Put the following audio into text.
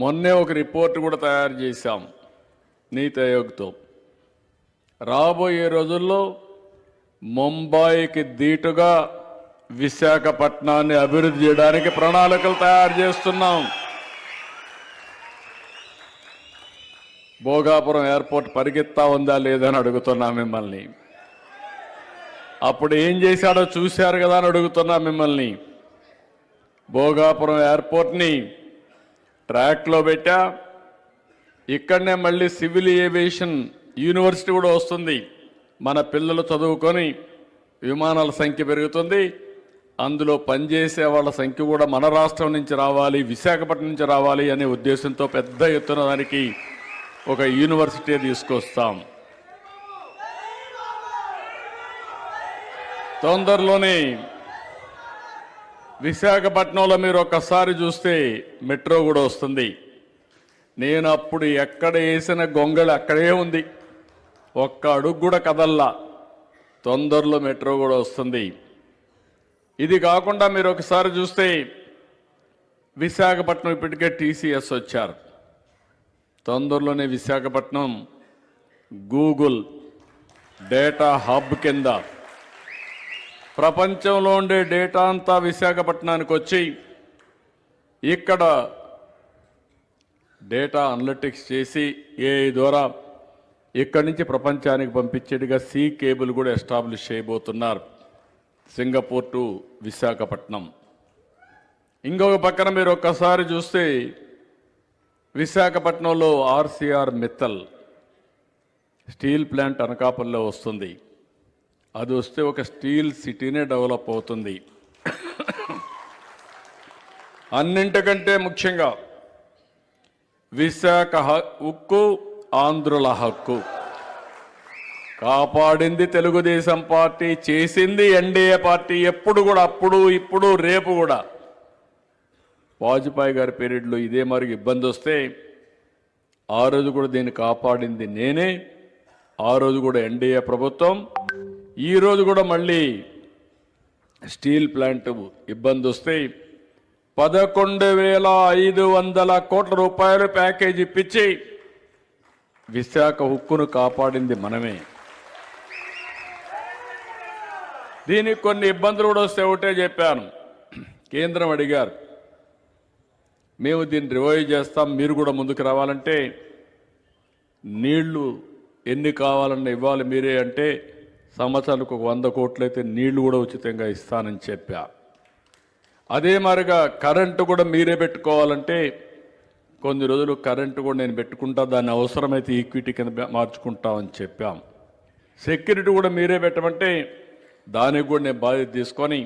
మొన్నే ఒక రిపోర్ట్ కూడా తయారు చేశాం నీతి ఆయోగ్తో. రాబోయే రోజుల్లో ముంబైకి దీటుగా విశాఖపట్నాన్ని అభివృద్ధి చేయడానికి ప్రణాళికలు తయారు చేస్తున్నాం. భోగాపురం ఎయిర్పోర్ట్ పరిగెత్తా ఉందా లేదని అడుగుతున్నా మిమ్మల్ని. అప్పుడు ఏం చేశాడో చూశారు కదా అని అడుగుతున్నా మిమ్మల్ని. భోగాపురం ఎయిర్పోర్ట్ని ట్రాక్లో పెట్టా. ఇక్కడనే మళ్ళీ సివిల్ ఏవియేషన్ యూనివర్సిటీ కూడా వస్తుంది. మన పిల్లలు చదువుకొని విమానాల సంఖ్య పెరుగుతుంది. అందులో పనిచేసే వాళ్ళ సంఖ్య కూడా మన రాష్ట్రం నుంచి రావాలి, విశాఖపట్నం నుంచి రావాలి అనే ఉద్దేశంతో పెద్ద ఎత్తున దానికి ఒక యూనివర్సిటీ తీసుకొస్తాం. తొందరలోనే విశాఖపట్నంలో మీరు ఒక్కసారి చూస్తే మెట్రో కూడా వస్తుంది. నేను అప్పుడు ఎక్కడ వేసిన గొంగళి అక్కడే ఉంది, ఒక్క అడుగు కూడా కదల్లా. తొందరలో మెట్రో కూడా వస్తుంది. ఇది కాకుండా మీరు ఒకసారి చూస్తే విశాఖపట్నం ఇప్పటికే టీసీఎస్ వచ్చారు. తొందరలోనే విశాఖపట్నం గూగుల్ డేటా హబ్ కింద ప్రపంచంలో ఉండే డేటా అంతా విశాఖపట్నానికి వచ్చి ఇక్కడ డేటా అనలిటిక్స్ చేసి ఏఐ ద్వారా ఇక్కడి నుంచి ప్రపంచానికి పంపించేట్టుగా సీ కేబుల్ కూడా ఎస్టాబ్లిష్ చేయబోతున్నారు, సింగపూర్ టు విశాఖపట్నం. ఇంకొక పక్కన మీరు ఒక్కసారి చూస్తే విశాఖపట్నంలో ఆర్సీఆర్ మిత్తల్ స్టీల్ ప్లాంట్ అనకాపల్లిలో వస్తుంది. అది వస్తే ఒక స్టీల్ సిటీనే డెవలప్ అవుతుంది. అన్నింటికంటే ముఖ్యంగా విశాఖ ఉక్కు ఆంధ్రుల హక్కు. కాపాడింది తెలుగుదేశం పార్టీ, చేసింది ఎన్డీఏ పార్టీ. ఎప్పుడు కూడా, అప్పుడు ఇప్పుడు రేపు కూడా. వాజ్పేయి గారి పీరియడ్లో ఇదే మరి ఇబ్బంది వస్తే ఆ రోజు కూడా దీన్ని కాపాడింది నేనే. ఆ రోజు కూడా ఎన్డీఏ ప్రభుత్వం. ఈ రోజు కూడా మళ్ళీ స్టీల్ ప్లాంట్ ఇబ్బంది వస్తే 11,500 కోట్ల రూపాయలు ప్యాకేజ్ ఇప్పించి విశాఖ ఉక్కును కాపాడింది మనమే. దీనికి కొన్ని ఇబ్బందులు కూడా వస్తే ఒకటే చెప్పాను. కేంద్రం అడిగారు, మేము దీన్ని రివైవ్ చేస్తాం, మీరు కూడా ముందుకు రావాలంటే నీళ్లు ఎన్ని కావాలన్నా ఇవ్వాలి మీరే అంటే సంవత్సరానికి ఒక 100 కోట్లు అయితే నీళ్లు కూడా ఉచితంగా ఇస్తానని చెప్పా. అదే మాదిరిగా కరెంటు కూడా మీరే పెట్టుకోవాలంటే కొన్ని రోజులు కరెంటు కూడా నేను పెట్టుకుంటా, దాన్ని అవసరమైతే ఈక్విటీ కింద మార్చుకుంటామని చెప్పాం. సెక్యూరిటీ కూడా మీరే పెట్టమంటే దానికి కూడా నేను బాధ్యత తీసుకొని